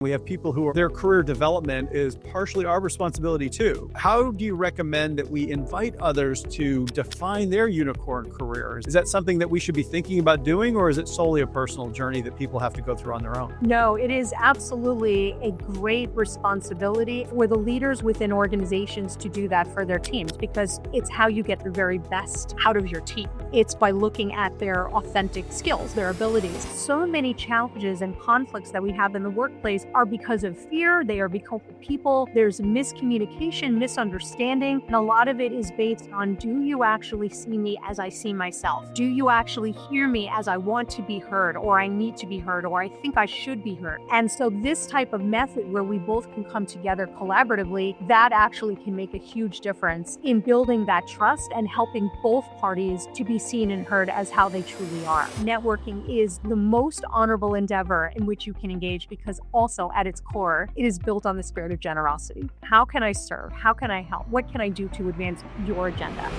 We have people who their career development is partially our responsibility too. How do you recommend that we invite others to define their unicorn careers? Is that something that we should be thinking about doing, or is it solely a personal journey that people have to go through on their own? No, it is absolutely a great responsibility for the leaders within organizations to do that for their teams, because it's how you get the very best out of your team. It's by looking at their authentic skills, their abilities. So many challenges and conflicts that we have in the workplace are because of fear. They are because of people. There's miscommunication, misunderstanding, and a lot of it is based on, do you actually see me as I see myself? Do you actually hear me as I want to be heard, or I need to be heard, or I think I should be heard? And so this type of method where we both can come together collaboratively, that actually can make a huge difference in building that trust and helping both parties to be seen and heard as how they truly are. Networking is the most honorable endeavor in which you can engage, because also at its core, it is built on the spirit of generosity. How can I serve? How can I help? What can I do to advance your agenda?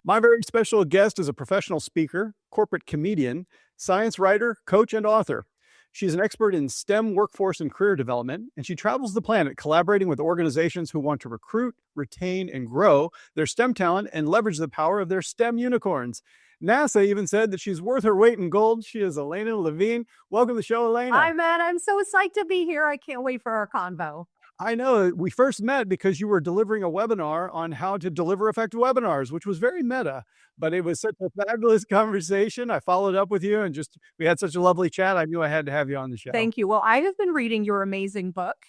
My very special guest is a professional speaker, corporate comedian, science writer, coach, and author. She's an expert in STEM workforce and career development, and she travels the planet collaborating with organizations who want to recruit, retain, and grow their STEM talent and leverage the power of their STEM unicorns. NASA even said that she's worth her weight in gold. She is Alaina Levine. Welcome to the show, Alaina. Hi, man. I'm so psyched to be here. I can't wait for our convo. I know. We first met because you were delivering a webinar on how to deliver effective webinars, which was very meta, but it was such a fabulous conversation. I followed up with you and we had such a lovely chat. I knew I had to have you on the show. Thank you. Well, I have been reading your amazing book,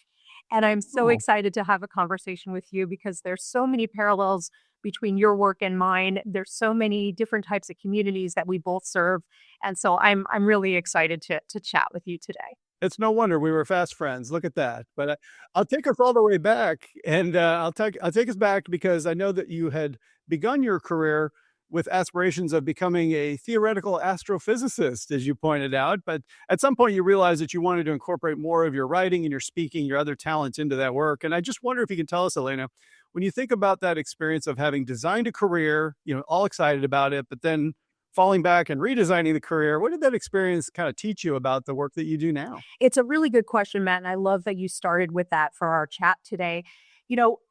and I'm so excited to have a conversation with you because there's so many parallels between your work and mine. There's so many different types of communities that we both serve. And so I'm really excited to chat with you today. It's no wonder we were fast friends. Look at that. But I'll take us all the way back, and I'll take us back because I know that you had begun your career with aspirations of becoming a theoretical astrophysicist, as you pointed out. But at some point, you realized that you wanted to incorporate more of your writing and your speaking, your other talents into that work. And I just wonder if you can tell us, Alaina, when you think about that experience of having designed a career, all excited about it, but then falling back and redesigning the career, what did that experience kind of teach you about the work that you do now? It's a really good question, Matt, and I love that you started with that for our chat today.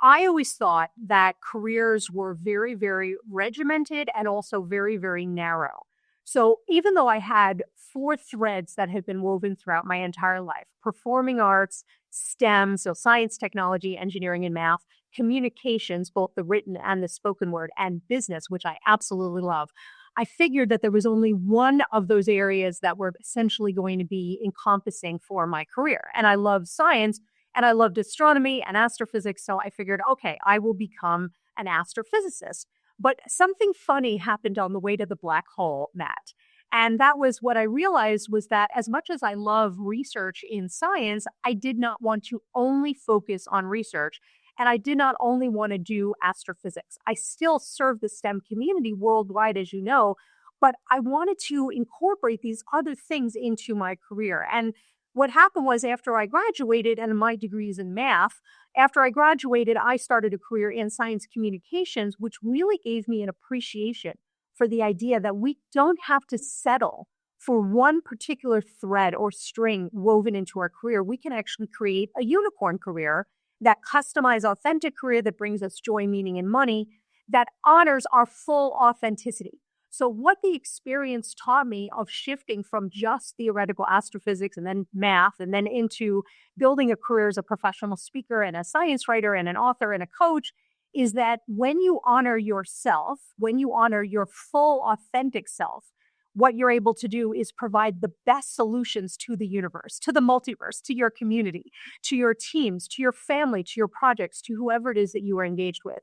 I always thought that careers were very, very regimented and also very, very narrow. So even though I had 4 threads that have been woven throughout my entire life: performing arts, STEM, so science, technology, engineering, and math, communications, both the written and the spoken word, and business, which I absolutely love, I figured that there was only one of those areas that were essentially going to be encompassing for my career. And I love science, and I loved astronomy and astrophysics. So I figured, okay, I will become an astrophysicist. But something funny happened on the way to the black hole, Matt. And that was what I realized, was that as much as I love research in science, I did not want to only focus on research. And I did not only want to do astrophysics. I still serve the STEM community worldwide, as you know, but I wanted to incorporate these other things into my career. And what happened was, after I graduated, and my degree is in math, after I graduated, I started a career in science communications, which really gave me an appreciation for the idea that we don't have to settle for one particular thread or string woven into our career. We can actually create a unicorn career, that customized, authentic career that brings us joy, meaning, and money, that honors our full authenticity. So what the experience taught me of shifting from just theoretical astrophysics and then math and then into building a career as a professional speaker and a science writer and an author and a coach is that when you honor yourself, when you honor your full authentic self, what you're able to do is provide the best solutions to the universe, to the multiverse, to your community, to your teams, to your family, to your projects, to whoever it is that you are engaged with.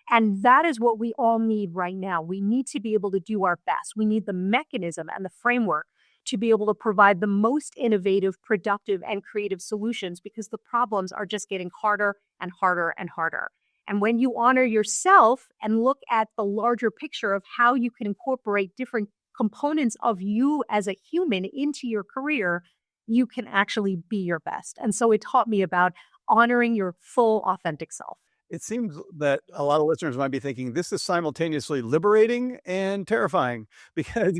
And that is what we all need right now. We need to be able to do our best. We need the mechanism and the framework to be able to provide the most innovative, productive, and creative solutions, because the problems are just getting harder and harder and harder. And when you honor yourself and look at the larger picture of how you can incorporate different components of you as a human into your career, you can actually be your best. And so it taught me about honoring your full authentic self. It seems that a lot of listeners might be thinking this is simultaneously liberating and terrifying because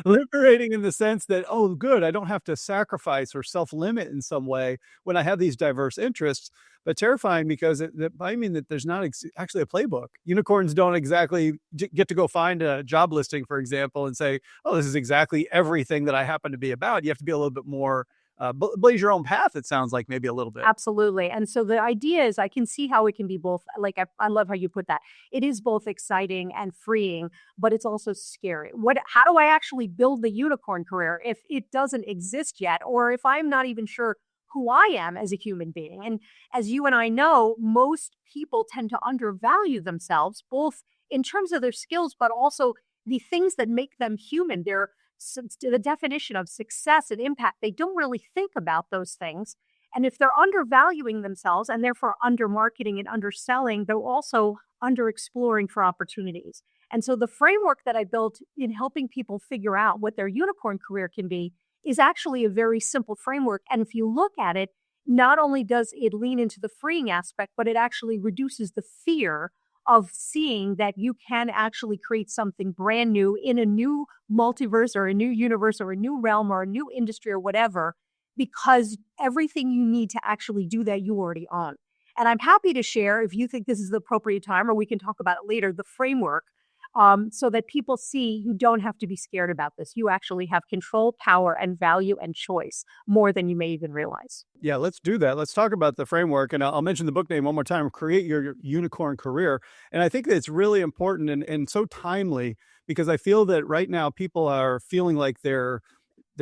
liberating in the sense that, oh, good, I don't have to sacrifice or self-limit in some way when I have these diverse interests, but terrifying because I mean that there's not actually a playbook. Unicorns don't exactly get to go find a job listing, for example, and say, oh, this is exactly everything that I happen to be about. You have to be a little bit more blaze your own path, it sounds like, maybe a little bit. Absolutely. And so the idea is I can see how it can be both, like I love how you put that. It is both exciting and freeing, but it's also scary. How do I actually build the unicorn career if it doesn't exist yet, or if I'm not even sure who I am as a human being? And as you and I know, most people tend to undervalue themselves, both in terms of their skills, but also the things that make them human. The definition of success and impact, they don't really think about those things. And if they're undervaluing themselves and therefore undermarketing and underselling, they're also underexploring for opportunities. And so the framework that I built in helping people figure out what their unicorn career can be is actually a very simple framework. And if you look at it, not only does it lean into the freeing aspect, but it actually reduces the fear of seeing that you can actually create something brand new in a new multiverse or a new universe or a new realm or a new industry or whatever, because everything you need to actually do that you already own. And I'm happy to share, if you think this is the appropriate time, or we can talk about it later, the framework, so that people see you don't have to be scared about this. You actually have control, power, and value and choice more than you may even realize. Yeah, let's do that. Let's talk about the framework. And I'll mention the book name one more time, Create Your Unicorn Career. And I think that it's really important and so timely because I feel that right now people are feeling like they're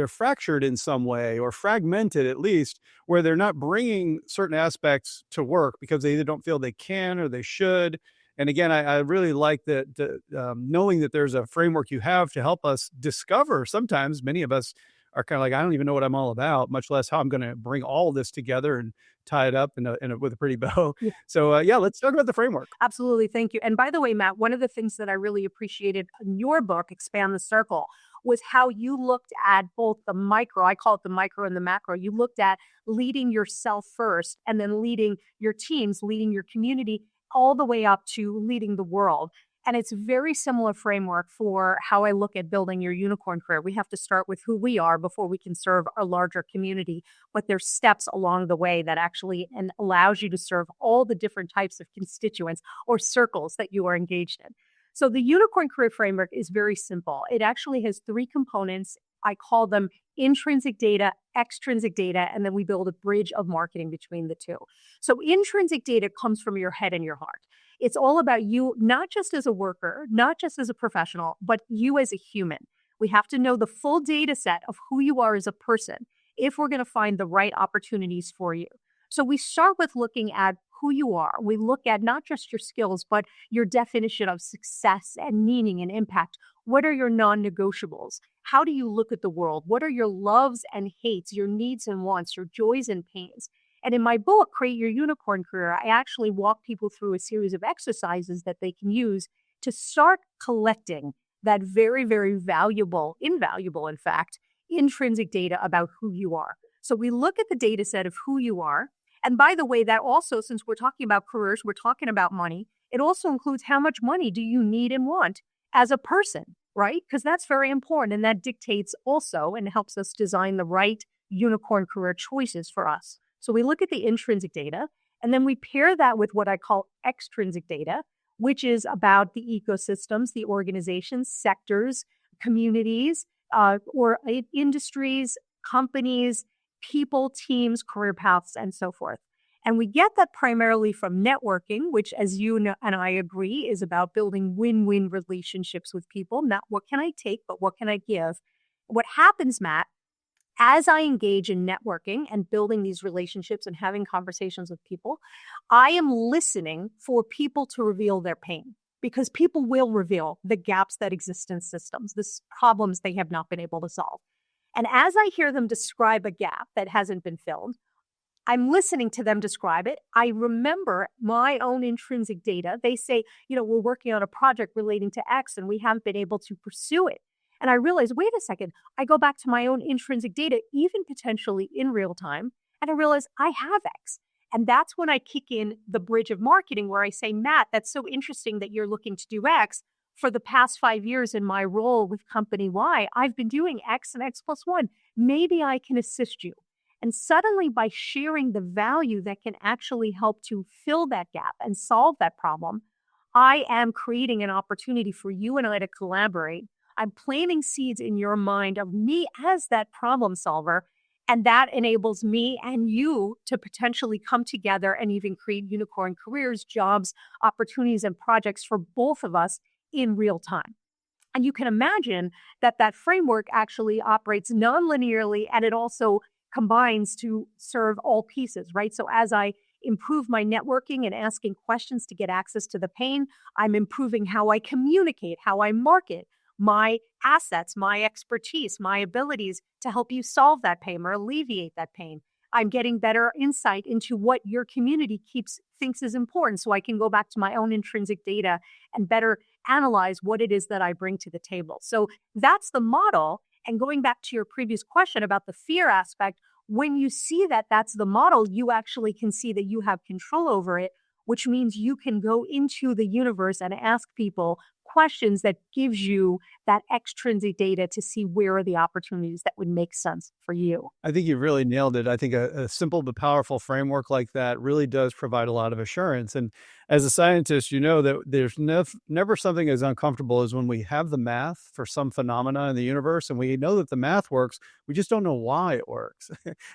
fractured in some way or fragmented at least, where they're not bringing certain aspects to work because they either don't feel they can or they should. And again, I really like that knowing that there's a framework you have to help us discover. Sometimes many of us are kind of like, I don't even know what I'm all about, much less how I'm going to bring all this together and tie it up with a pretty bow. Yeah. So let's talk about the framework. Absolutely. Thank you. And by the way, Matt, one of the things that I really appreciated in your book, Expand the Circle, was how you looked at both the micro, I call it the micro and the macro. You looked at leading yourself first and then leading your teams, leading your community, all the way up to leading the world. And it's a very similar framework for how I look at building your unicorn career. We have to start with who we are before we can serve a larger community, but there's steps along the way that actually allows you to serve all the different types of constituents or circles that you are engaged in. So the unicorn career framework is very simple. It actually has 3 components. I call them intrinsic data, extrinsic data, and then we build a bridge of marketing between the two. So intrinsic data comes from your head and your heart. It's all about you, not just as a worker, not just as a professional, but you as a human. We have to know the full data set of who you are as a person if we're going to find the right opportunities for you. So we start with looking at who you are. We look at not just your skills, but your definition of success and meaning and impact. What are your non-negotiables? How do you look at the world? What are your loves and hates, your needs and wants, your joys and pains? And in my book, Create Your Unicorn Career, I actually walk people through a series of exercises that they can use to start collecting that very, very invaluable, in fact, intrinsic data about who you are. So we look at the data set of who you are. And by the way, that also, since we're talking about careers, we're talking about money, it also includes how much money do you need and want as a person, right? Because that's very important. And that dictates also and helps us design the right unicorn career choices for us. So we look at the intrinsic data, and then we pair that with what I call extrinsic data, which is about the ecosystems, the organizations, sectors, communities, or industries, companies, people, teams, career paths, and so forth. And we get that primarily from networking, which, as you know, and I agree, is about building win-win relationships with people. Not what can I take, but what can I give? What happens, Matt, as I engage in networking and building these relationships and having conversations with people, I am listening for people to reveal their pain, because people will reveal the gaps that exist in systems, the problems they have not been able to solve. And as I hear them describe a gap that hasn't been filled, I'm listening to them describe it. I remember my own intrinsic data. They say, we're working on a project relating to X and we haven't been able to pursue it. And I realize, wait a second, I go back to my own intrinsic data, even potentially in real time, and I realize I have X. And that's when I kick in the bridge of marketing where I say, Matt, that's so interesting that you're looking to do X. For the past 5 years in my role with company Y, I've been doing X and X plus one. Maybe I can assist you. And suddenly, by sharing the value that can actually help to fill that gap and solve that problem, I am creating an opportunity for you and I to collaborate. I'm planting seeds in your mind of me as that problem solver. And that enables me and you to potentially come together and even create unicorn careers, jobs, opportunities, and projects for both of us in real time. And you can imagine that that framework actually operates non-linearly, and it also combines to serve all pieces, right? So as I improve my networking and asking questions to get access to the pain, I'm improving how I communicate, how I market my assets, my expertise, my abilities to help you solve that pain or alleviate that pain. I'm getting better insight into what your community thinks is important, so I can go back to my own intrinsic data and better analyze what it is that I bring to the table. So that's the model. And going back to your previous question about the fear aspect, when you see that that's the model, you actually can see that you have control over it, which means you can go into the universe and ask people questions that gives you that extrinsic data to see where are the opportunities that would make sense for you. I think you really nailed it. I think a simple but powerful framework like that really does provide a lot of assurance. And as a scientist, you know that there's never something as uncomfortable as when we have the math for some phenomena in the universe and we know that the math works, we just don't know why it works.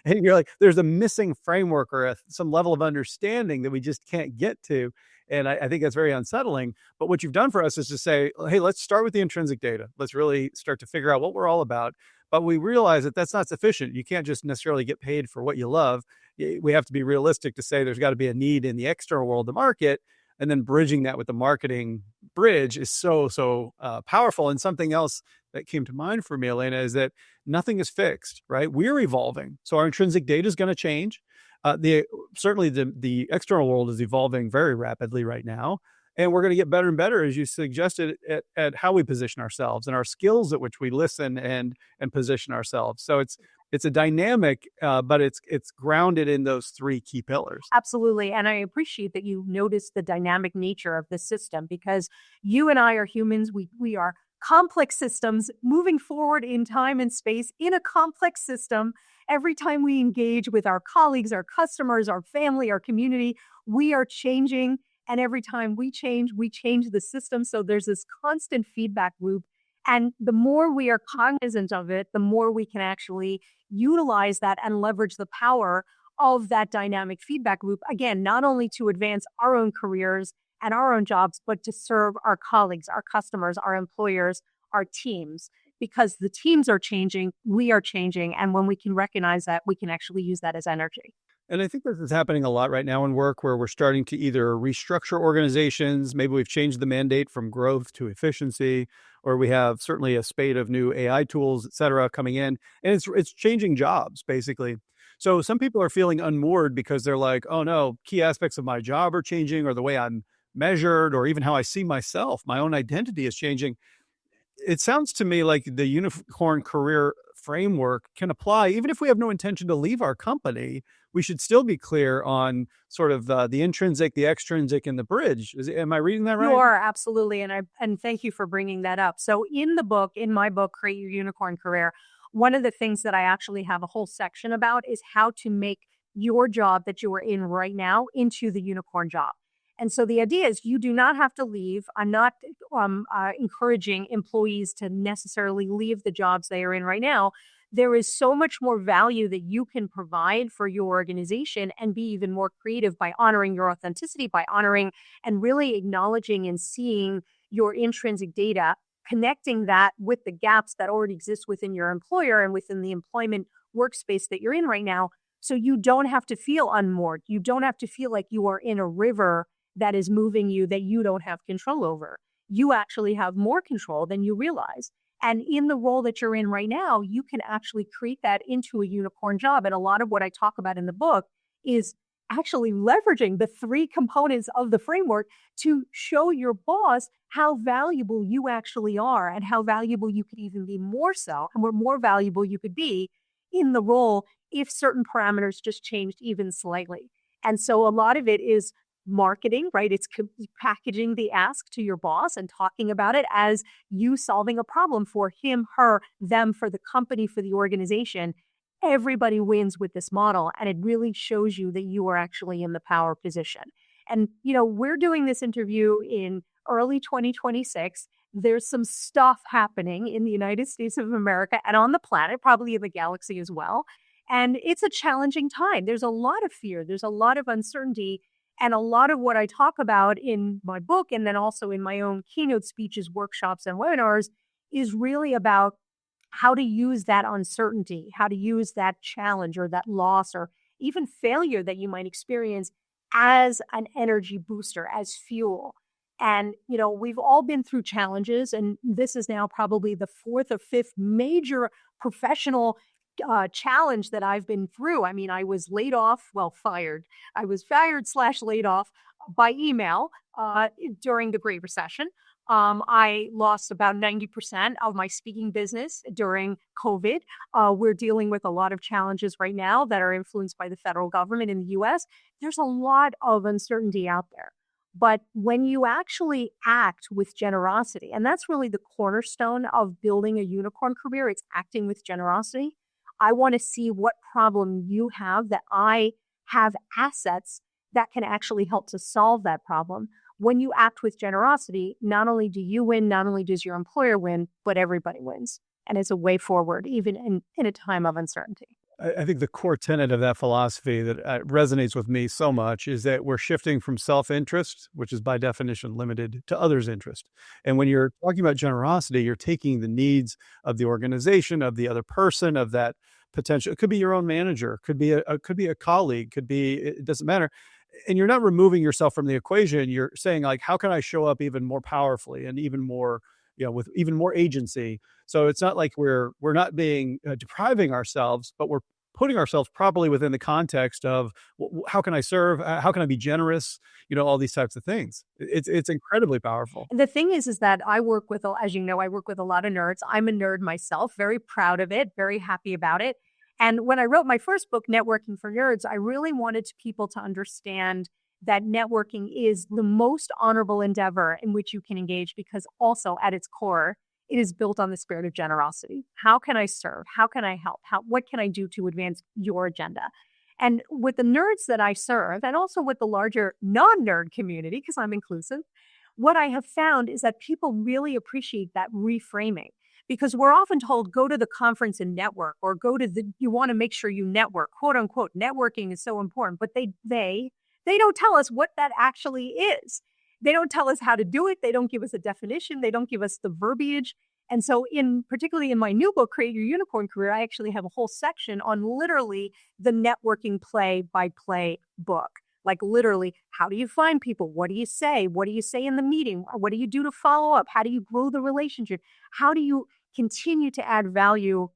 And you're like, there's a missing framework or some level of understanding that we just can't get to. And I think that's very unsettling. But what you've done for us is to say, hey, let's start with the intrinsic data. Let's really start to figure out what we're all about. But we realize that that's not sufficient. You can't just necessarily get paid for what you love. We have to be realistic to say there's got to be a need in the external world, the market, and then bridging that with the marketing bridge is so powerful. And something else that came to mind for me, Alaina, is that nothing is fixed, right? We're evolving. So our intrinsic data is going to change. Certainly the external world is evolving very rapidly right now. And we're going to get better and better, as you suggested, at how we position ourselves and our skills at which we listen and position ourselves. So it's a dynamic, but it's grounded in those three key pillars. Absolutely. And I appreciate that you noticed the dynamic nature of the system, because you and I are humans. We are complex systems moving forward in time and space in a complex system. Every time we engage with our colleagues, our customers, our family, our community, we are changing. And every time we change the system. So there's this constant feedback loop. And the more we are cognizant of it, the more we can actually utilize that and leverage the power of that dynamic feedback loop. Again, not only to advance our own careers and our own jobs, but to serve our colleagues, our customers, our employers, our teams. Because the teams are changing, we are changing. And when we can recognize that, we can actually use that as energy. And I think this is happening a lot right now in work where we're starting to either restructure organizations. Maybe we've changed the mandate from growth to efficiency, or we have certainly a spate of new AI tools, et cetera, coming in. And it's changing jobs, basically. So some people are feeling unmoored because they're like, oh no, key aspects of my job are changing, or the way I'm measured, or even how I see myself, my own identity is changing. It sounds to me like the unicorn career framework can apply even if we have no intention to leave our company. We should still be clear on sort of the intrinsic, the extrinsic, and the bridge. Am I reading that right? You are, absolutely. And thank you for bringing that up. So in my book, Create Your Unicorn Career, one of the things that I actually have a whole section about is how to make your job that you are in right now into the unicorn job. And so the idea is you do not have to leave. I'm not encouraging employees to necessarily leave the jobs they are in right now. There is so much more value that you can provide for your organization and be even more creative by honoring your authenticity, by honoring and really acknowledging and seeing your intrinsic data, connecting that with the gaps that already exist within your employer and within the employment workspace that you're in right now. So you don't have to feel unmoored. You don't have to feel like you are in a river that is moving you that you don't have control over. You actually have more control than you realize. And in the role that you're in right now, you can actually create that into a unicorn job. And a lot of what I talk about in the book is actually leveraging the three components of the framework to show your boss how valuable you actually are and how valuable you could even be more so, and more valuable you could be in the role if certain parameters just changed even slightly. And so a lot of it is marketing, right? It's packaging the ask to your boss and talking about it as you solving a problem for him, her, them, for the company, for the organization. Everybody wins with this model, and it really shows you that you are actually in the power position. And, we're doing this interview in early 2026. There's some stuff happening in the United States of America and on the planet, probably in the galaxy as well. And it's a challenging time. There's a lot of fear. There's a lot of uncertainty. And a lot of what I talk about in my book and then also in my own keynote speeches, workshops, and webinars is really about how to use that uncertainty, how to use that challenge or that loss or even failure that you might experience as an energy booster, as fuel. And, we've all been through challenges, and this is now probably the fourth or fifth major professional challenge that I've been through. I mean, I was fired. I was fired/laid off by email during the Great Recession. I lost about 90% of my speaking business during COVID. We're dealing with a lot of challenges right now that are influenced by the federal government in the US. There's a lot of uncertainty out there. But when you actually act with generosity, and that's really the cornerstone of building a unicorn career, it's acting with generosity. I want to see what problem you have that I have assets that can actually help to solve that problem. When you act with generosity, not only do you win, not only does your employer win, but everybody wins. And it's a way forward, even in a time of uncertainty. I think the core tenet of that philosophy that resonates with me so much is that we're shifting from self-interest, which is by definition limited, to others' interest. And when you're talking about generosity, you're taking the needs of the organization, of the other person, of that potential. It could be your own manager, could be a colleague, it doesn't matter. And you're not removing yourself from the equation. You're saying, like, how can I show up even more powerfully and even more, with even more agency? So it's not like we're not being depriving ourselves, but we're putting ourselves properly within the context of how can I serve? How can I be generous? All these types of things. It's incredibly powerful. And the thing is that I work with, as you know, I work with a lot of nerds. I'm a nerd myself, very proud of it, very happy about it. And when I wrote my first book, Networking for Nerds, I really wanted people to understand that networking is the most honorable endeavor in which you can engage, because also at its core, it is built on the spirit of generosity. How can I serve? How can I help? What can I do to advance your agenda? And with the nerds that I serve, and also with the larger non-nerd community, because I'm inclusive, what I have found is that people really appreciate that reframing. Because we're often told, go to the conference and network, or you want to make sure you network, quote unquote, networking is so important, but they don't tell us what that actually is. They don't tell us how to do it. They don't give us a definition. They don't give us the verbiage. And so particularly in my new book, Create Your Unicorn Career, I actually have a whole section on literally the networking play-by-play book. Like literally, how do you find people? What do you say? What do you say in the meeting? What do you do to follow up? How do you grow the relationship? How do you continue to add value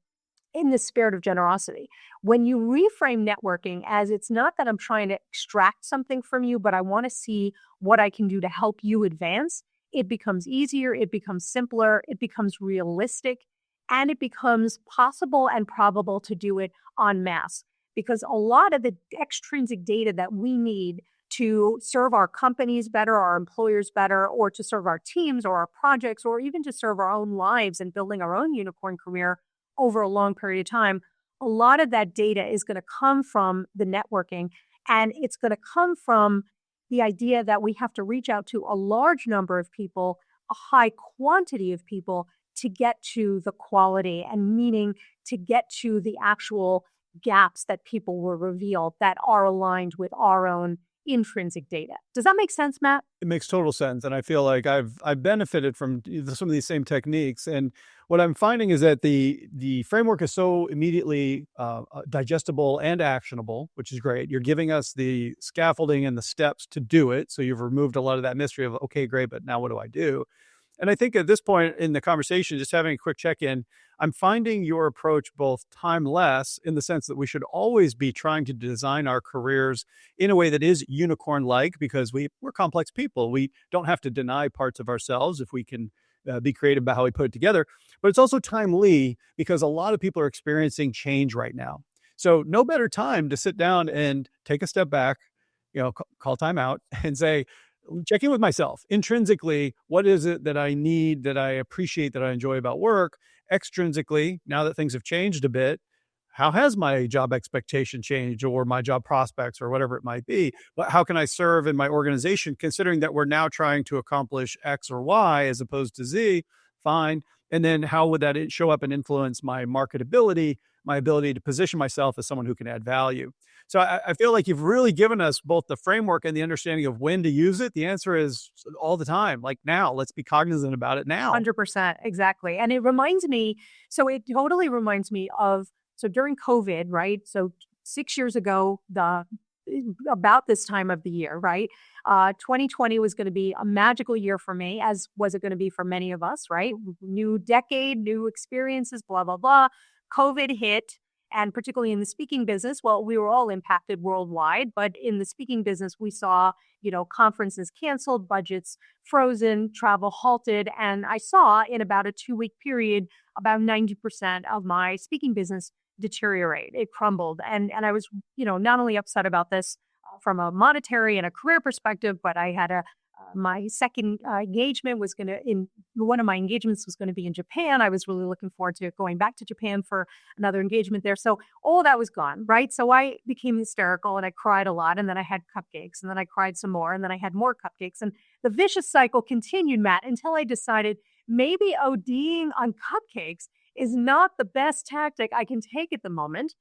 in the spirit of generosity? When you reframe networking as it's not that I'm trying to extract something from you, but I want to see what I can do to help you advance, it becomes easier, it becomes simpler, it becomes realistic, and it becomes possible and probable to do it en masse. Because a lot of the extrinsic data that we need to serve our companies better, our employers better, or to serve our teams or our projects, or even to serve our own lives and building our own unicorn career over a long period of time, a lot of that data is going to come from the networking, and it's going to come from the idea that we have to reach out to a large number of people, a high quantity of people, to get to the quality, and meaning to get to the actual gaps that people will reveal that are aligned with our own intrinsic data. Does that make sense, Matt? It makes total sense. And I feel like I've benefited from some of these same techniques. And what I'm finding is that the framework is so immediately digestible and actionable, which is great. You're giving us the scaffolding and the steps to do it. So you've removed a lot of that mystery of, okay, great, but now what do I do? And I think at this point in the conversation, just having a quick check-in, I'm finding your approach both timeless in the sense that we should always be trying to design our careers in a way that is unicorn-like, because we're complex people. We don't have to deny parts of ourselves if we can be creative about how we put it together. But it's also timely because a lot of people are experiencing change right now. So no better time to sit down and take a step back, call time out and say, check in with myself intrinsically. What is it that I need, that I appreciate, that I enjoy about work? Extrinsically, now that things have changed a bit, how has my job expectation changed, or my job prospects, or whatever it might be? But how can I serve in my organization, considering that we're now trying to accomplish X or Y as opposed to Z? Fine. And then how would that show up and influence my marketability, my ability to position myself as someone who can add value? So I feel like you've really given us both the framework and the understanding of when to use it. The answer is all the time, like now. Let's be cognizant about it now. 100%. Exactly. And it reminds me, so it totally reminds me of, so during COVID, right? So 6 years ago, about this time of the year, right? 2020 was going to be a magical year for me, as was it going to be for many of us, right? New decade, new experiences, blah, blah, blah. COVID hit. And particularly in the speaking business, well, we were all impacted worldwide, but in the speaking business, we saw, conferences canceled, budgets frozen, travel halted. And I saw in about a 2-week period, about 90% of my speaking business deteriorate. It crumbled. And I was, not only upset about this from a monetary and a career perspective, but I had my second engagement was one of my engagements was going to be in Japan. I was really looking forward to going back to Japan for another engagement there. So all that was gone, right? So I became hysterical and I cried a lot, and then I had cupcakes, and then I cried some more, and then I had more cupcakes. And the vicious cycle continued, Matt, until I decided maybe ODing on cupcakes is not the best tactic I can take at the moment.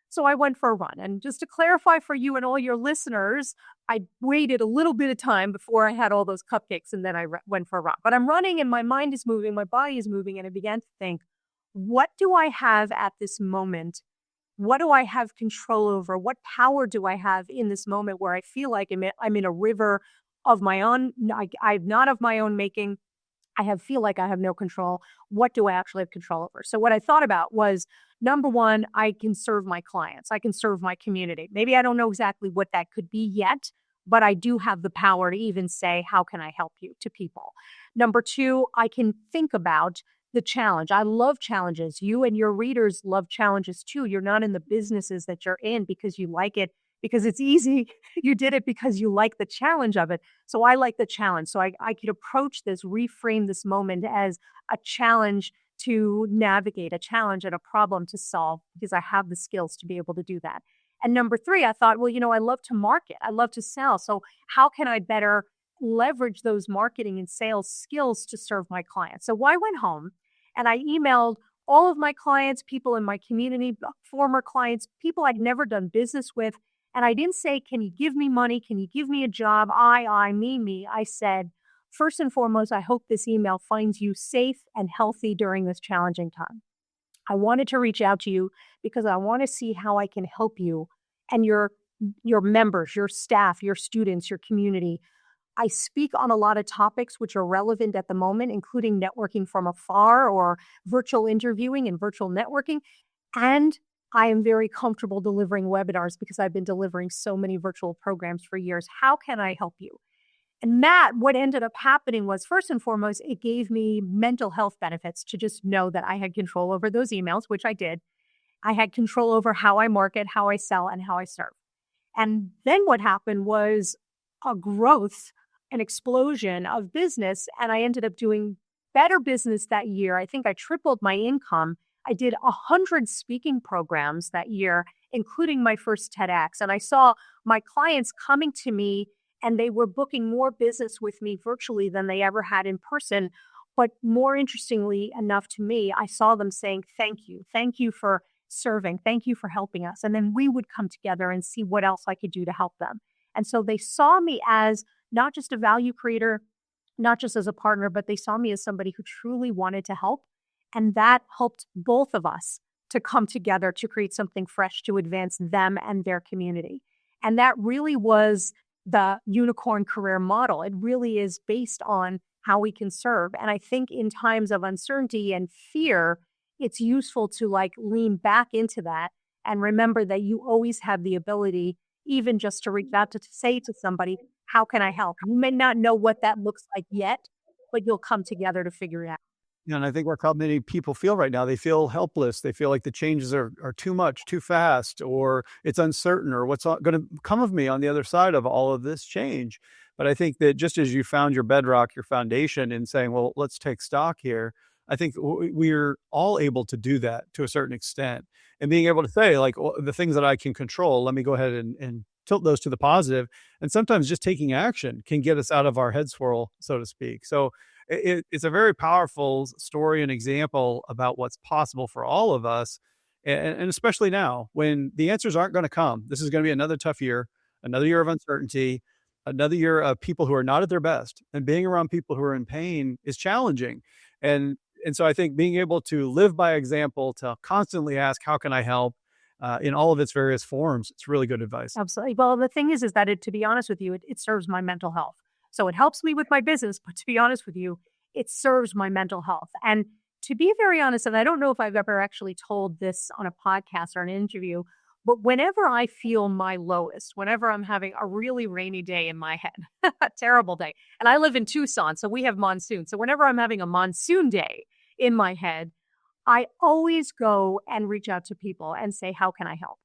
So I went for a run. And just to clarify for you and all your listeners, I waited a little bit of time before I had all those cupcakes, and then I went for a run. But I'm running and my mind is moving, my body is moving, and I began to think, what do I have at this moment? What do I have control over? What power do I have in this moment where I feel like I'm in a river of my own, I'm not of my own making. Feel like I have no control. What do I actually have control over? So what I thought about was, number one, I can serve my clients. I can serve my community. Maybe I don't know exactly what that could be yet, but I do have the power to even say, how can I help you, to people? Number two, I can think about the challenge. I love challenges. You and your readers love challenges too. You're not in the businesses that you're in because you like it, because it's easy. You did it because you like the challenge of it. So I like the challenge. So I could approach this, reframe this moment as a challenge to navigate, a challenge and a problem to solve, because I have the skills to be able to do that. And number three, I thought, well, I love to market. I love to sell. So how can I better leverage those marketing and sales skills to serve my clients? So I went home and I emailed all of my clients, people in my community, former clients, people I'd never done business with. And I didn't say, can you give me money? Can you give me a job? Me. I said, first and foremost, I hope this email finds you safe and healthy during this challenging time. I wanted to reach out to you because I want to see how I can help you and your members, your staff, your students, your community. I speak on a lot of topics which are relevant at the moment, including networking from afar or virtual interviewing and virtual networking. And I am very comfortable delivering webinars because I've been delivering so many virtual programs for years. How can I help you? And Matt, what ended up happening was, first and foremost, it gave me mental health benefits to just know that I had control over those emails, which I did. I had control over how I market, how I sell, and how I serve. And then what happened was a growth, an explosion of business. And I ended up doing better business that year. I think I tripled my income. I did 100 speaking programs that year, including my first TEDx. And I saw my clients coming to me, and they were booking more business with me virtually than they ever had in person. But more interestingly enough to me, I saw them saying, thank you. Thank you for serving. Thank you for helping us. And then we would come together and see what else I could do to help them. And so they saw me as not just a value creator, not just as a partner, but they saw me as somebody who truly wanted to help. And that helped both of us to come together to create something fresh to advance them and their community. And that really was the unicorn career model. It really is based on how we can serve. And I think in times of uncertainty and fear, it's useful to lean back into that and remember that you always have the ability, even just to reach out to say to somebody, how can I help? You may not know what that looks like yet, but you'll come together to figure it out. And I think how many people feel right now. They feel helpless. They feel like the changes are too much, too fast, or it's uncertain, or what's going to come of me on the other side of all of this change. But I think that just as you found your bedrock, your foundation in saying, well, let's take stock here, I think we're all able to do that to a certain extent. And being able to say, like, well, the things that I can control, let me go ahead and tilt those to the positive. And sometimes just taking action can get us out of our head swirl, so to speak. So it's a very powerful story and example about what's possible for all of us. And especially now when the answers aren't going to come. This is going to be another tough year, another year of uncertainty, another year of people who are not at their best. And being around people who are in pain is challenging. And so I think being able to live by example, to constantly ask, how can I help, in all of its various forms, it's really good advice. Absolutely. Well, the thing is that to be honest with you, it serves my mental health. So it helps me with my business, but to be honest with you, it serves my mental health. And to be very honest, and I don't know if I've ever actually told this on a podcast or an interview, but whenever I feel my lowest, whenever I'm having a really rainy day in my head, a terrible day, and I live in Tucson, so we have monsoon. So whenever I'm having a monsoon day in my head, I always go and reach out to people and say, how can I help?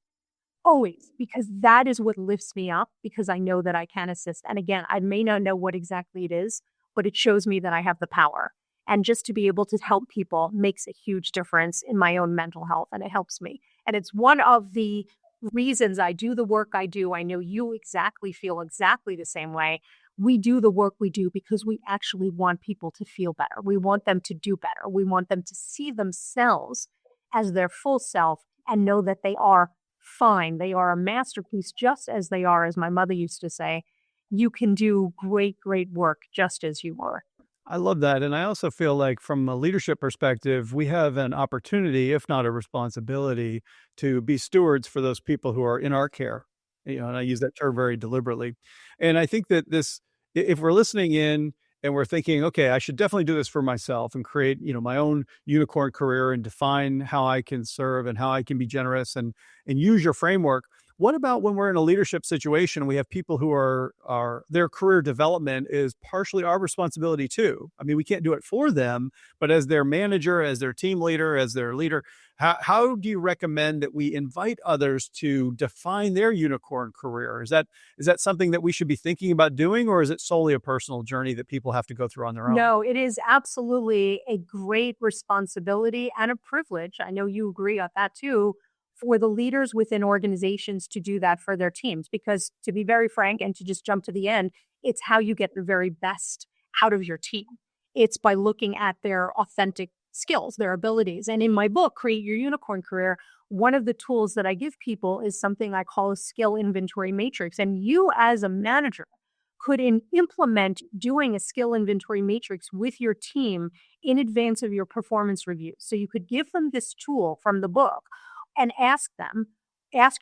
Always, because that is what lifts me up, because I know that I can assist. And again, I may not know what exactly it is, but it shows me that I have the power. And just to be able to help people makes a huge difference in my own mental health, and it helps me. And it's one of the reasons I do the work I do. I know you exactly feel exactly the same way. We do the work we do because we actually want people to feel better. We want them to do better. We want them to see themselves as their full self and know that they are fine. They are a masterpiece just as they are, as my mother used to say. You can do great, great work just as you are. I love that. And I also feel like from a leadership perspective, we have an opportunity, if not a responsibility, to be stewards for those people who are in our care. And I use that term very deliberately. And I think that if we're listening in and we're thinking, okay, I should definitely do this for myself and create, my own unicorn career and define how I can serve and how I can be generous and use your framework. What about when we're in a leadership situation, we have people who are their career development is partially our responsibility too. I mean, we can't do it for them, but as their manager, as their team leader, as their leader, how do you recommend that we invite others to define their unicorn career? Is that something that we should be thinking about doing, or is it solely a personal journey that people have to go through on their own? No, it is absolutely a great responsibility and a privilege. I know you agree on that too, for the leaders within organizations to do that for their teams. Because to be very frank and to just jump to the end, it's how you get the very best out of your team. It's by looking at their authentic skills, their abilities. And in my book, Create Your Unicorn Career, one of the tools that I give people is something I call a skill inventory matrix. And you as a manager could implement doing a skill inventory matrix with your team in advance of your performance review. So you could give them this tool from the book and ask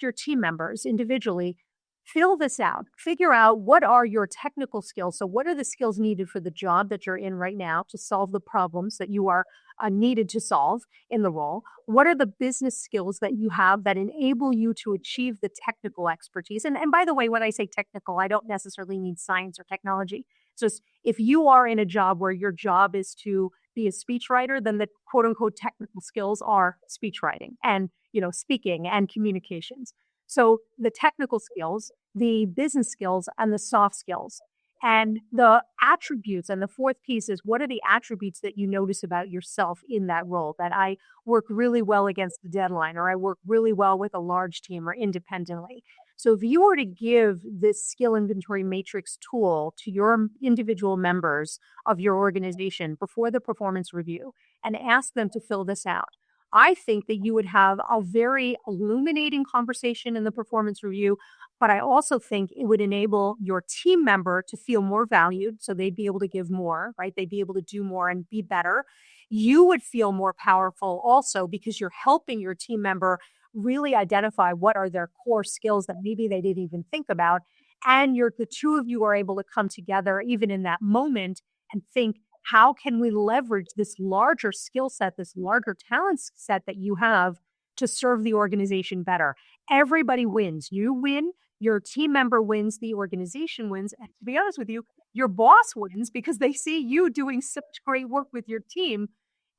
your team members individually, fill this out, figure out what are your technical skills. So what are the skills needed for the job that you're in right now to solve the problems that you are needed to solve in the role? What are the business skills that you have that enable you to achieve the technical expertise? And by the way, when I say technical, I don't necessarily mean science or technology. It's just if you are in a job where your job is to be a speechwriter, then the quote unquote technical skills are speech writing and speaking and communications. So the technical skills, the business skills, and the soft skills. And the attributes, and the fourth piece is, what are the attributes that you notice about yourself in that role? That I work really well against the deadline, or I work really well with a large team or independently. So if you were to give this skill inventory matrix tool to your individual members of your organization before the performance review and ask them to fill this out, I think that you would have a very illuminating conversation in the performance review, but I also think it would enable your team member to feel more valued. So they'd be able to give more, right? They'd be able to do more and be better. You would feel more powerful also because you're helping your team member really identify what are their core skills that maybe they didn't even think about. And the two of you are able to come together even in that moment and think, how can we leverage this larger skill set, this larger talent set that you have to serve the organization better? Everybody wins. You win, your team member wins, the organization wins. And to be honest with you, your boss wins because they see you doing such great work with your team.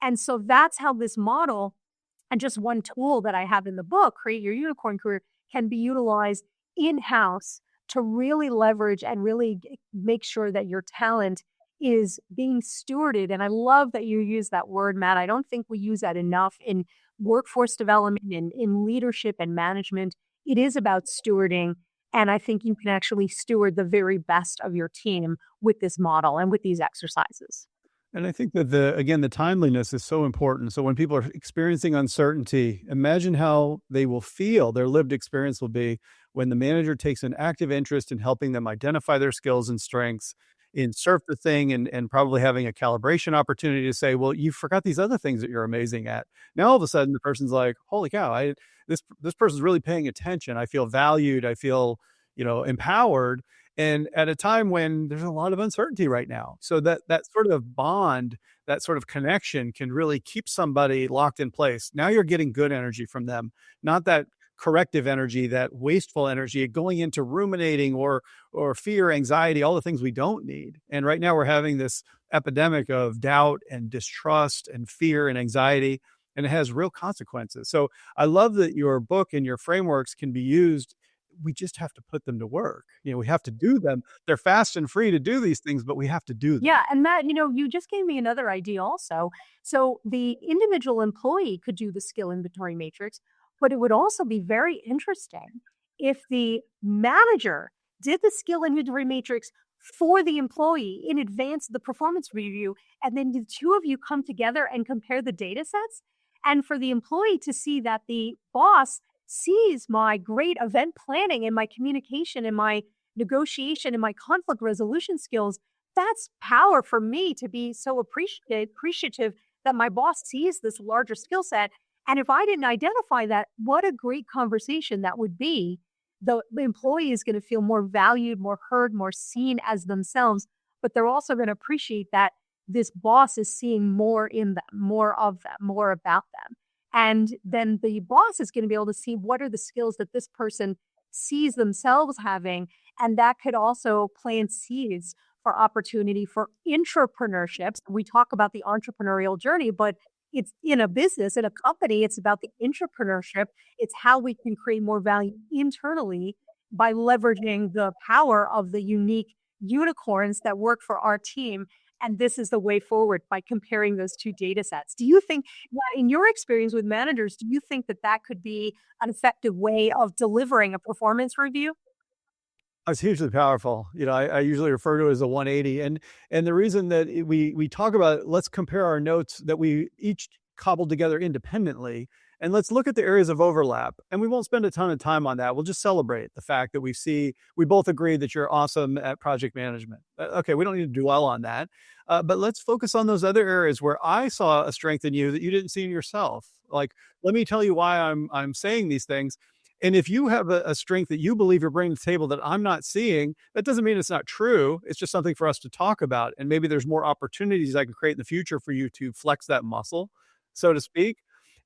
And so that's how this model, and just one tool that I have in the book, Create Your Unicorn Career, can be utilized in-house to really leverage and really make sure that your talent is being stewarded. And I love that you use that word, Matt. I don't think we use that enough in workforce development and in leadership and management. It is about stewarding. And I think you can actually steward the very best of your team with this model and with these exercises. And I think that the timeliness is so important. So when people are experiencing uncertainty, imagine how they will feel, their lived experience will be when the manager takes an active interest in helping them identify their skills and strengths, insert the thing, and probably having a calibration opportunity to say, well, you forgot these other things that you're amazing at. Now all of a sudden the person's like, holy cow, this person's really paying attention. I feel valued. I feel, empowered. And at a time when there's a lot of uncertainty right now. So that sort of bond, that sort of connection can really keep somebody locked in place. Now you're getting good energy from them, not that corrective energy, that wasteful energy going into ruminating or fear, anxiety, all the things we don't need. And right now we're having this epidemic of doubt and distrust and fear and anxiety, and it has real consequences. So I love that your book and your frameworks can be used. We just have to put them to work. We have to do them. They're fast and free to do these things, but we have to do them. Yeah. And Matt, you just gave me another idea also. So the individual employee could do the skill inventory matrix, but it would also be very interesting if the manager did the skill inventory matrix for the employee in advance of the performance review. And then the two of you come together and compare the data sets. And for the employee to see that the boss sees my great event planning and my communication and my negotiation and my conflict resolution skills, that's power for me to be so appreciative that my boss sees this larger skill set. And if I didn't identify that, what a great conversation that would be. The employee is going to feel more valued, more heard, more seen as themselves, but they're also going to appreciate that this boss is seeing more in them, more of them, more about them. And then the boss is going to be able to see what are the skills that this person sees themselves having. And that could also plant seeds for opportunity for intrapreneurships. We talk about the entrepreneurial journey, but it's in a business, in a company, it's about the intrapreneurship. It's how we can create more value internally by leveraging the power of the unique unicorns that work for our team. And this is the way forward by comparing those two data sets. Do you think, in your experience with managers, do you think that could be an effective way of delivering a performance review? It's hugely powerful. I usually refer to it as a 180. And the reason that we talk about, let's compare our notes that we each cobbled together independently, and let's look at the areas of overlap. And we won't spend a ton of time on that. We'll just celebrate the fact that we both agree that you're awesome at project management. Okay, we don't need to dwell on that. But let's focus on those other areas where I saw a strength in you that you didn't see in yourself. Like, let me tell you why I'm saying these things. And if you have a strength that you believe you're bringing to the table that I'm not seeing, that doesn't mean it's not true. It's just something for us to talk about. And maybe there's more opportunities I can create in the future for you to flex that muscle, so to speak.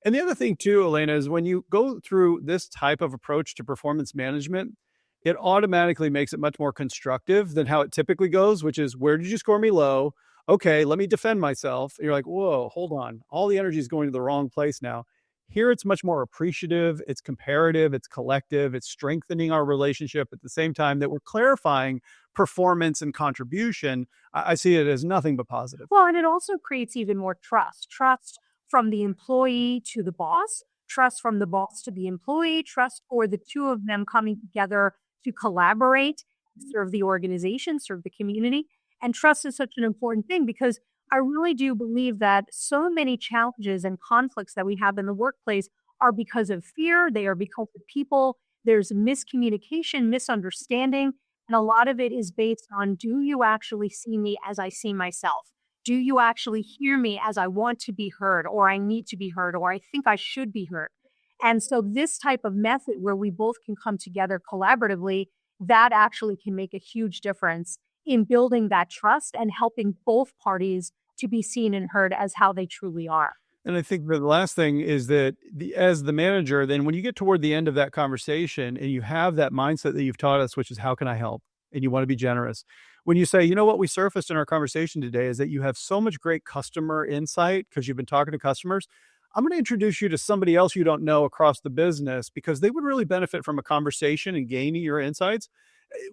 And the other thing too, Alaina, is when you go through this type of approach to performance management, it automatically makes it much more constructive than how it typically goes, which is, where did you score me low? Okay, let me defend myself. And you're like, whoa, hold on. All the energy is going to the wrong place now. Here, it's much more appreciative, it's comparative, it's collective, it's strengthening our relationship at the same time that we're clarifying performance and contribution. I see it as nothing but positive. Well, and it also creates even more trust from the employee to the boss, trust from the boss to the employee, trust for the two of them coming together to collaborate, serve the organization, serve the community. And trust is such an important thing because I really do believe that so many challenges and conflicts that we have in the workplace are because of fear. They are because of people. There's miscommunication, misunderstanding. And a lot of it is based on, do you actually see me as I see myself? Do you actually hear me as I want to be heard, or I need to be heard, or I think I should be heard? And so this type of method where we both can come together collaboratively, that actually can make a huge difference in building that trust and helping both parties to be seen and heard as how they truly are. And I think the last thing is that as the manager, then when you get toward the end of that conversation and you have that mindset that you've taught us, which is how can I help? And you want to be generous. when you say, you know what we surfaced in our conversation today is that you have so much great customer insight because you've been talking to customers. I'm going to introduce you to somebody else you don't know across the business because they would really benefit from a conversation and gaining your insights.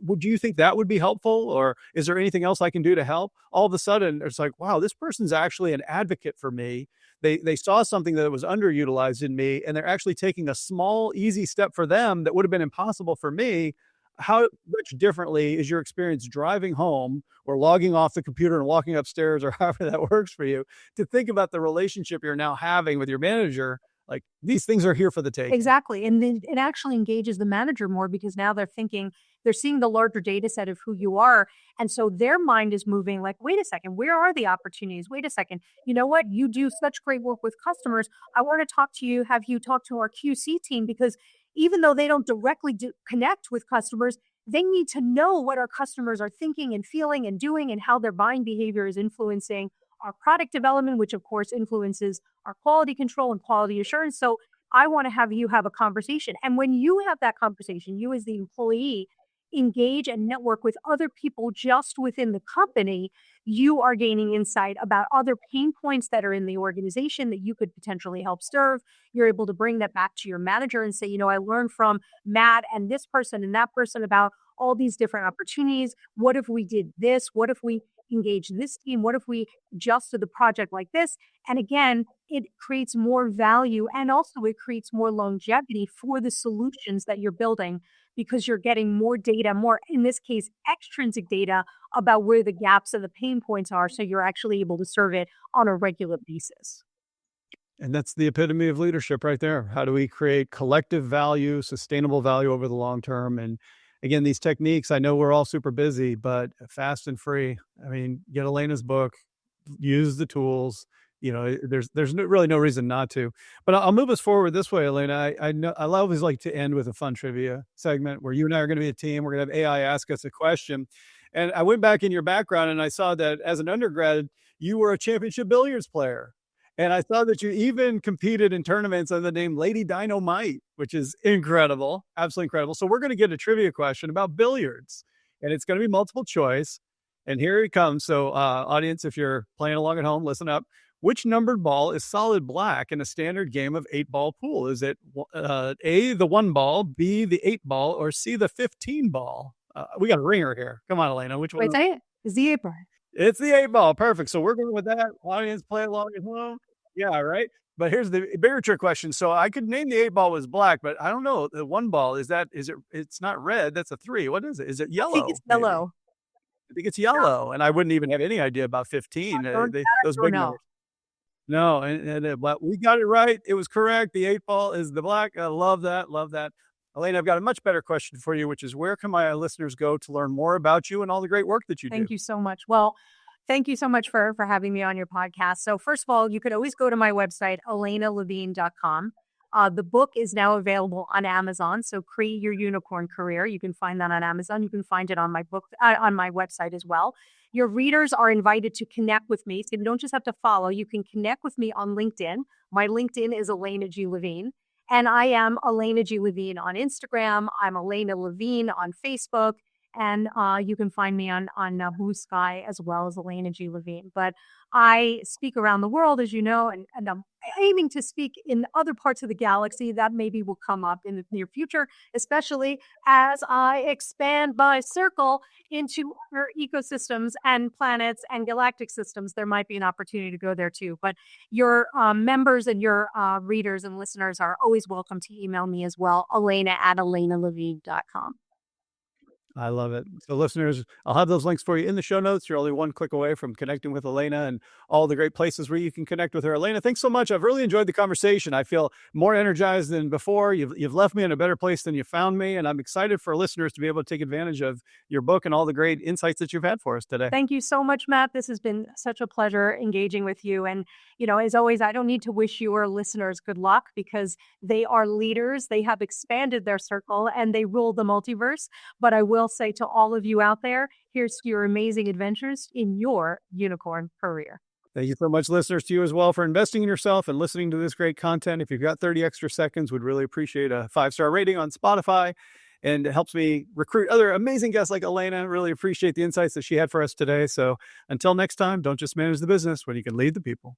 Would you think that would be helpful? Or is there anything else I can do to help? All of a sudden, it's like, wow, this person's actually an advocate for me. They saw something that was underutilized in me, and they're actually taking a small, easy step for them that would have been impossible for me. How much differently is your experience driving home or logging off the computer and walking upstairs or however that works for you to think about the relationship you're now having with your manager? Like these things are here for the taking. Exactly. And then it actually engages the manager more because now they're thinking, they're seeing the larger data set of who you are. And so their mind is moving like, wait a second, where are the opportunities? Wait a second. You know what? You do such great work with customers. I want to talk to you, have you talk to our QC team because even though they don't directly connect with customers, they need to know what our customers are thinking and feeling and doing and how their buying behavior is influencing our product development, which of course influences our quality control and quality assurance. So I want to have you have a conversation. And when you have that conversation, you as the employee engage and network with other people just within the company, you are gaining insight about other pain points that are in the organization that you could potentially help serve. You're able to bring that back to your manager and say, you know, I learned from Matt and this person and that person about all these different opportunities. What if we did this? What if we engage this team? What if we adjusted the project like this? And again, it creates more value and also it creates more longevity for the solutions that you're building because you're getting more data, more, in this case, extrinsic data about where the gaps and the pain points are. So you're actually able to serve it on a regular basis. And that's the epitome of leadership right there. How do we create collective value, sustainable value over the long term? And again, these techniques, I know we're all super busy, but fast and free. I mean, get Alaina's book, use the tools. You know, there's really no reason not to. But I'll move us forward this way, Alaina. I know I always like to end with a fun trivia segment where you and I are going to be a team. We're going to have AI ask us a question. And I went back in your background and I saw that as an undergrad, you were a championship billiards player. And I saw that you even competed in tournaments under the name Lady Dyn-o-mite, which is incredible, absolutely incredible. So we're going to get a trivia question about billiards, and it's going to be multiple choice. And here it comes. So audience, if you're playing along at home, listen up. Which numbered ball is solid black in a standard game of 8-ball pool? Is it A, the 1 ball, B, the 8 ball, or C, the 15 ball? We got a ringer here. Come on, Alaina. Which one? Wait, say it. It's the 8 ball. It's the 8 ball. Perfect. So we're going with that. Audience, play along at home. Yeah, right. But here's the bigger trick question. So I could name the 8 ball was black, but I don't know. The 1 ball, is it, it's not red. That's a 3. What is it? Is it yellow? I think it's yellow. I think it's yellow. Yeah. And I wouldn't even have any idea about 15. Those big numbers. No, but we got it right. It was correct. The 8 ball is the black. I love that. Love that. Alaina, I've got a much better question for you, which is where can my listeners go to learn more about you and all the great work that you do? Thank you so much. Well, thank you so much for having me on your podcast. So first of all, you could always go to my website, alainalevine.com. The book is now available on Amazon. So Create Your Unicorn Career. You can find that on Amazon. You can find it on my book, on my website as well. Your readers are invited to connect with me. So you don't just have to follow. You can connect with me on LinkedIn. My LinkedIn is Alaina G. Levine. And I am Alaina G. Levine on Instagram. I'm Alaina Levine on Facebook. And you can find me on Blue Sky as well as Alaina G. Levine. But I speak around the world, as you know, and I'm aiming to speak in other parts of the galaxy. That maybe will come up in the near future, especially as I expand my circle into other ecosystems and planets and galactic systems. There might be an opportunity to go there too. But your members and your readers and listeners are always welcome to email me as well, alaina@alainalevine.com. I love it. So listeners, I'll have those links for you in the show notes. You're only one click away from connecting with Alaina and all the great places where you can connect with her. Alaina, thanks so much. I've really enjoyed the conversation. I feel more energized than before. You've left me in a better place than you found me. And I'm excited for listeners to be able to take advantage of your book and all the great insights that you've had for us today. Thank you so much, Matt. This has been such a pleasure engaging with you. And, you know, as always, I don't need to wish your listeners good luck because they are leaders. They have expanded their circle and they rule the multiverse. But I will say to all of you out there, here's to your amazing adventures in your unicorn career. Thank you so much, listeners, to you as well for investing in yourself and listening to this great content. If you've got 30 extra seconds, we'd really appreciate a 5-star rating on Spotify. and it helps me recruit other amazing guests like Alaina. Really appreciate the insights that she had for us today. So until next time, don't just manage the business when you can lead the people.